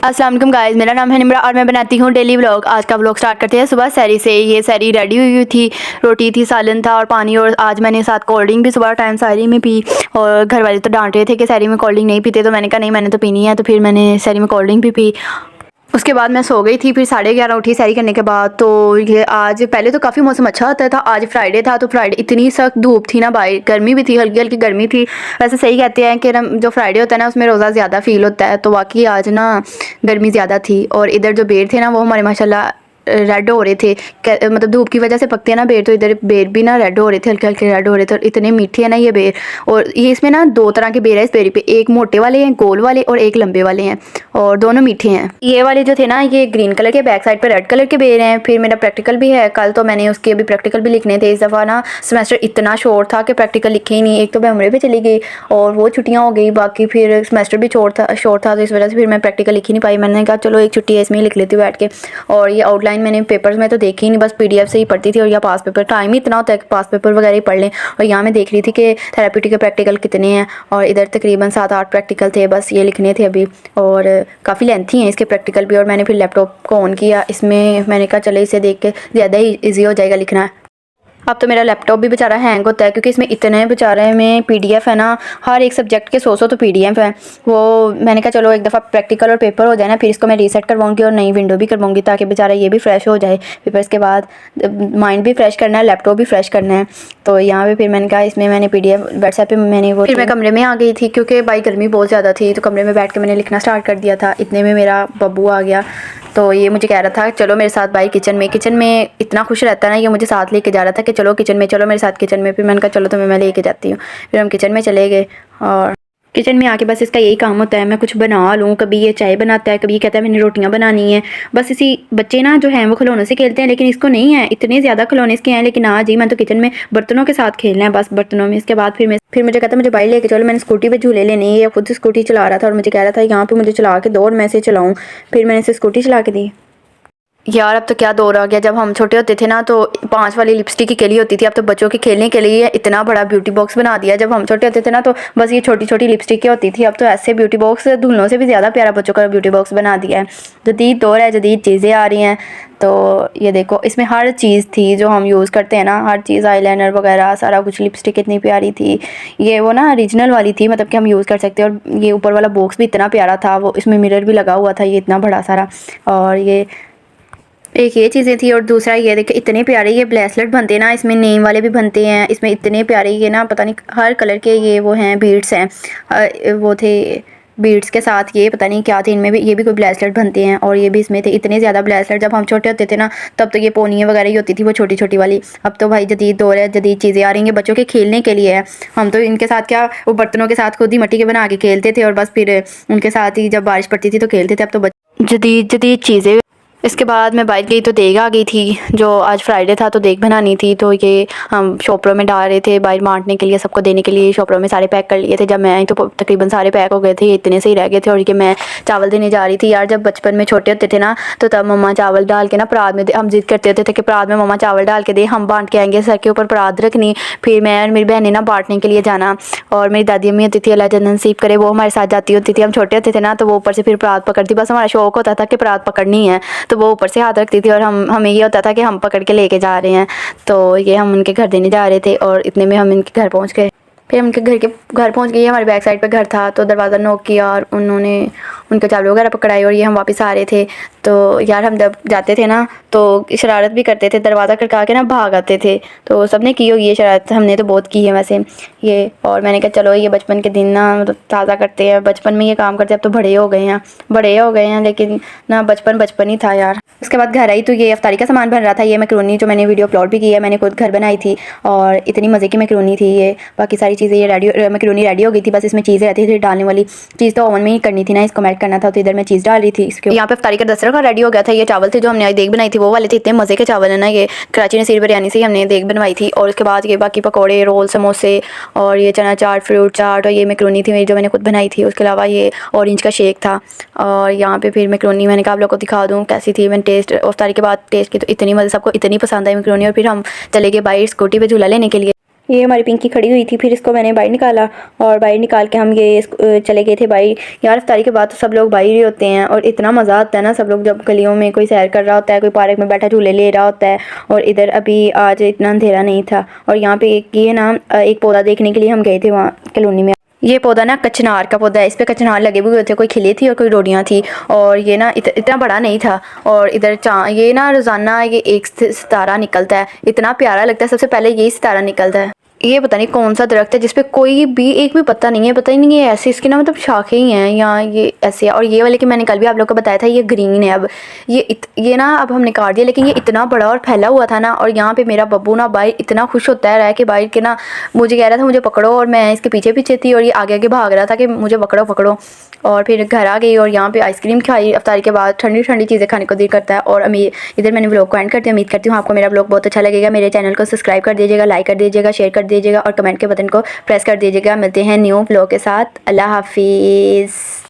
अस्सलाम वालेकुम गाइस, मेरा नाम है निम्रा और मैं बनाती हूँ डेली व्लॉग। आज का व्लॉग स्टार्ट करते हैं सुबह सैरी से। ये सैरी रेडी हुई थी, रोटी थी, सालन था और पानी, और आज मैंने साथ कोल्ड ड्रिंक भी सुबह टाइम सैरी में पी। और घर वाले तो डांट रहे थे कि सैरी में कोल्ड ड्रिंक नहीं पीते, तो मैंने कहा नहीं, मैंने तो पीनी है, तो फिर मैंने सैरी में कोल्ड ड्रिंक भी पी। उसके बाद मैं सो गई थी, फिर 11:30 उठी सैरी करने के बाद। तो ये आज पहले तो काफ़ी मौसम अच्छा होता था, आज फ्राइडे था तो फ्राइडे इतनी सख्त धूप थी ना, बाहर गर्मी भी थी, हल्की हल्की गर्मी थी। वैसे सही कहते हैं कि जो फ्राइडे होता है ना उसमें रोज़ा ज़्यादा फील होता है, तो वाकई आज ना गर्मी ज़्यादा थी। और इधर जो बेर थे ना वो हमारे माशाल्लाह रेड हो रहे थे, मतलब धूप की वजह से पकते हैं ना बेर, तो इधर बेर भी ना रेड हो रहे थे, हल्के हल्के रेड हो रहे थे, और इतने मीठे हैं ना ये बेर। और ये इसमें ना दो तरह के बेर है इस बेरी पे, एक मोटे वाले हैं गोल वाले और एक लंबे वाले हैं, और दोनों मीठे हैं। ये वाले जो थे ना ये ग्रीन कलर के, बैक साइड पर रेड कलर के बेर हैं। फिर मेरा प्रैक्टिकल भी है कल, तो मैंने उसके अभी प्रैक्टिकल भी लिखने थे। इस दफ़ा ना सेमेस्टर इतना शॉर्ट था कि प्रैक्टिकल लिखे ही नहीं। एक तो मैं उम्रे पे चली गई और वो छुट्टियाँ हो गई, बाकी फिर सेमेस्टर भी शॉर्ट था, तो इस वजह से फिर मैं प्रैक्टिकल लिख ही नहीं पाई। मैंने कहा चलो एक छुट्टी है इसमें ही लिख लेती हूँ बैठ के। और ये आउटलाइन मैंने पेपर्स में तो देखी ही नहीं, बस PDF से ही पढ़ती थी। और या पास पेपर, टाइम ही इतना होता है कि पास पेपर वगैरह ही पढ़ लें। और यहाँ मैं देख रही थी कि थेरेप्यूटिक के प्रैक्टिकल कितने हैं, और इधर तकरीबन 7-8 प्रैक्टिकल थे, बस ये लिखने थे अभी। और काफ़ी लेंथी हैं इसके प्रैक्टिकल भी। और मैंने फिर लैपटॉप को ऑन किया, इसमें मैंने कहा चले इसे देख के ज़्यादा ही ईजी हो जाएगा लिखना। अब तो मेरा लैपटॉप भी बेचारा हैंग होता है, क्योंकि इसमें इतने बेचारे में PDF है ना, हर एक सब्जेक्ट के 100 तो PDF है। वो मैंने कहा चलो एक दफ़ा प्रैक्टिकल और पेपर हो जाए ना, फिर इसको मैं रीसेट करवाऊँगी और नई विंडो भी करवाऊँगी, ताकि बेचारा ये भी फ्रेश हो जाए। पेपर्स के बाद माइंड भी फ्रेश करना है, लैपटॉप भी फ्रेश करना है। तो यहाँ पे फिर मैंने कहा इसमें मैंने PDF व्हाट्सएप पे मैंने वो, फिर मैं कमरे में आ गई थी क्योंकि भाई गर्मी बहुत ज़्यादा थी, तो कमरे में बैठ के मैंने लिखना स्टार्ट कर दिया था। इतने में मेरा बब्बू आ गया, तो ये मुझे कह रहा था चलो मेरे साथ भाई किचन में इतना खुश रहता है ना, ये मुझे साथ लेके जा रहा था कि चलो किचन में, चलो मेरे साथ किचन में। फिर मैंने कहा चलो तुम्हें मैं लेके जाती हूँ। फिर हम किचन में चले गए, और किचन में आके बस इसका यही काम होता है, मैं कुछ बना लूँ। कभी ये चाय बनाता है, कभी ये कहता है मैंने रोटियां बनानी है। बस इसी बच्चे ना जो हैं वो खिलौनों से खेलते हैं, लेकिन इसको नहीं है, इतने ज़्यादा खिलौने इसके हैं। लेकिन आज ही मैं तो किचन में बर्तनों के साथ खेलना है, बस बर्तनों में। इसके बाद फिर मुझे कहता है मुझे बाइक लेके चलो। मैंने स्कूटी पे झूले लेने, ये खुद स्कूटी चला रहा था और मुझे कह रहा था यहाँ पे मुझे चला के दो और मैं इसे चलाऊँ। फिर मैंने इसे स्कूटी चला के दी। यार अब तो क्या दौर आ गया, जब हम छोटे होते थे ना तो 5 वाली लिपस्टिक की केली होती थी, अब तो बच्चों के खेलने के लिए इतना बड़ा ब्यूटी बॉक्स बना दिया। जब हम छोटे होते थे ना तो बस ये छोटी छोटी लिपस्टिक की होती थी, अब तो ऐसे ब्यूटी बॉक्स दुल्हनों से भी ज़्यादा प्यारा बच्चों का ब्यूटी बॉक्स बना दिया है। जदीद दौर है, जदीद चीज़ें आ रही हैं। तो ये देखो इसमें हर चीज़ थी जो हम यूज़ करते हैं ना, हर चीज़, आईलाइनर वगैरह सारा कुछ। लिपस्टिक इतनी प्यारी थी, ये वो ना ओरिजिनल वाली थी, मतलब कि हम यूज़ कर सकते हैं। और ये ऊपर वाला बॉक्स भी इतना प्यारा था, वो इसमें मिरर भी लगा हुआ था, ये इतना बड़ा सारा। और ये एक ये चीज़ें थी, और दूसरा ये देखिए इतने प्यारे ये ब्रेसलेट बनते हैं ना, इसमें नेम वाले भी बनते हैं। इसमें इतने प्यारे ये ना, पता नहीं हर कलर के ये वो हैं, बीड्स हैं, वो थे बीड्स के साथ, ये पता नहीं क्या थे इनमें भी, ये भी कोई ब्रेसलेट बनते हैं। और ये भी इसमें थे इतने ज़्यादा ब्रेसलेट। जब हम छोटे होते थे ना तब तो ये पोनियाँ वगैरह ही होती थी, वो छोटी छोटी वाली। अब तो भाई जदीद दौर है, जदीद चीज़ें आ रही हैं, बच्चों के खेलने के लिए है। हम तो इनके साथ क्या, वो बर्तनों के साथ खुद ही मिट्टी के बना के खेलते थे, और बस फिर उनके साथ ही जब बारिश पड़ती थी तो खेलते थे। अब तो जदीद जदीद चीज़ें। इसके बाद मैं बाहर गई तो देग आ गई थी, जो आज फ्राइडे था तो देग बनानी थी। तो ये हम शॉपरों में डाल रहे थे बाहर बांटने के लिए, सबको देने के लिए। शॉपरों में सारे पैक कर लिए थे, जब मैं आई तो तकरीबन सारे पैक हो गए थे, इतने से ही रह गए थे। और ये मैं चावल देने जा रही थी। यार जब बचपन में छोटे होते थे ना तो तब मम्मा चावल डाल के ना परात में, हम जिद करते होते थे कि परात में मम्मा चावल डाल के दे, हम बांट के आएंगे, सर के ऊपर परात रखनी। फिर मैं और मेरी बहनें ना बांटने के लिए जाना, और मेरी दादी अम्मी होती थी, अल्लाह जन्नत नसीब करे, वो हमारे साथ जाती होती थी। हम छोटे होते थे ना तो वो ऊपर से फिर परात पकड़ती, बस हमारा शौक होता था कि परात पकड़नी है, तो वो ऊपर से हाथ रखती थी, और हमें ये होता था कि हम पकड़ के लेके जा रहे हैं। तो ये हम उनके घर देने जा रहे थे, और इतने में हम इनके घर पहुंच गए। फिर हम उनके घर पहुंच गए, हमारे बैक साइड पे घर था, तो दरवाज़ा नॉक किया और उन्होंने उनके चाबी वगैरह पकड़ाई, और ये हम वापस आ रहे थे। तो यार हम जब जाते थे ना तो शरारत भी करते थे, दरवाज़ा खड़का के ना भाग आते थे। तो सबने की होगी ये शरारत, हमने तो बहुत की है वैसे ये। और मैंने कहा चलो ये बचपन के दिन ना मतलब ताज़ा करते हैं, बचपन में ये काम करते हैं। अब तो बड़े हो गए हैं, लेकिन ना बचपन बचपन ही था यार। उसके बाद घर आई तो ये अफ्तारी का सामान बन रहा था, ये मैकरोनी जो मैंने वीडियो अपलोड भी की है, मैंने खुद घर बनाई थी, और इतनी मज़े की मैकरोनी थी ये। बाकी सारी चीज़ें ये मैकरोनी रेडी हो गई थी, बस इसमें चीज़ें रहती थी डालने वाली। चीज़ तो ओवन में ही करनी थी ना, इसको मेल्ट करना था, तो इधर मैं चीज़ डाल रही थी इसके। यहाँ पे अफ्तारी का दस्तरखान का रेडी हो गया था। ये चावल थे जो हमने आज देग बनाई थी, वो वाले थे, इतने मज़े के चावल है ना, ये कराची नसीर बिरयानी से ही हमने देग बनवाई थी। और उसके बाद ये बाकी पकौड़े, रोल, समोसे, और ये चना चाट, फ्रूट चाट, और ये मैकरोनी थी मेरी जो मैंने खुद बनाई थी। उसके अलावा ये ऑरेंज का शेक था। और यहाँ पे फिर मैकरोनी मैंने कहा आप लोग को दिखा दूँ कैसी थी। मैंने टेस्ट अफ्तारी के बाद टेस्ट की तो इतनी मज़े, सबको इतनी पसंद आई मैकरोनी। और फिर हम चले गए बाहर स्कूटी पे झूला लेने के लिए। ये हमारी पिंकी खड़ी हुई थी, फिर इसको मैंने बाहर निकाला और बाहर निकाल के हम ये चले गए थे बाहर। यार इफ्तारी के बाद तो सब लोग बाहर ही होते हैं और इतना मज़ा आता है ना, सब लोग जब गलियों में कोई सैर कर रहा होता है, कोई पार्क में बैठा झूले ले रहा होता है। और इधर अभी आज इतना अंधेरा नहीं था। और यहाँ पे एक ये ना एक पौधा देखने के लिए हम गए थे वहाँ कॉलोनी में। ये पौधा ना कचनार का पौधा है, इस पे कचनार लगे हुए थे, कोई खिले थी और कोई रोटियाँ थी। और ये ना इतना बड़ा नहीं था। और इधर ये ना रोज़ाना ये एक सितारा निकलता है, इतना प्यारा लगता है। सबसे पहले यही सितारा निकलता है। ये पता नहीं कौन सा दरख्त है जिसपे कोई भी एक भी पत्ता नहीं है, पता ही नहीं है ऐसे इसकी ना मतलब शाखें ही हैं या ये ऐसे है। और ये वाले कि मैंने कल भी आप लोग को बताया था, ये ग्रीन है। अब ये ना अब हमने काट दिया, लेकिन ये इतना बड़ा और फैला हुआ था ना। और यहाँ पे मेरा बब्बू ना बाहर इतना खुश होता है रहा कि बाहर के ना मुझे कह रहा था मुझे पकड़ो, और मैं इसके पीछे पीछे थी और ये आगे आगे भाग रहा था कि मुझे पकड़ो पकड़ो। और फिर घर आ गई और यहाँ पे आइसक्रीम खाई। इफ्तारी के बाद ठंडी ठंडी चीज़ें खाने को दिल करता है। और इधर मैंने व्लॉग को एंड करती हूँ। उम्मीद करती हूँ आपको मेरा व्लॉग बहुत अच्छा लगेगा। मेरे चैनल को सब्सक्राइब कर दीजिएगा, लाइक कर दीजिएगा, शेयर कर दीजिएगा और कमेंट के बटन को प्रेस कर दीजिएगा। मिलते हैं न्यू व्लॉग के साथ। अल्लाह हाफिज़।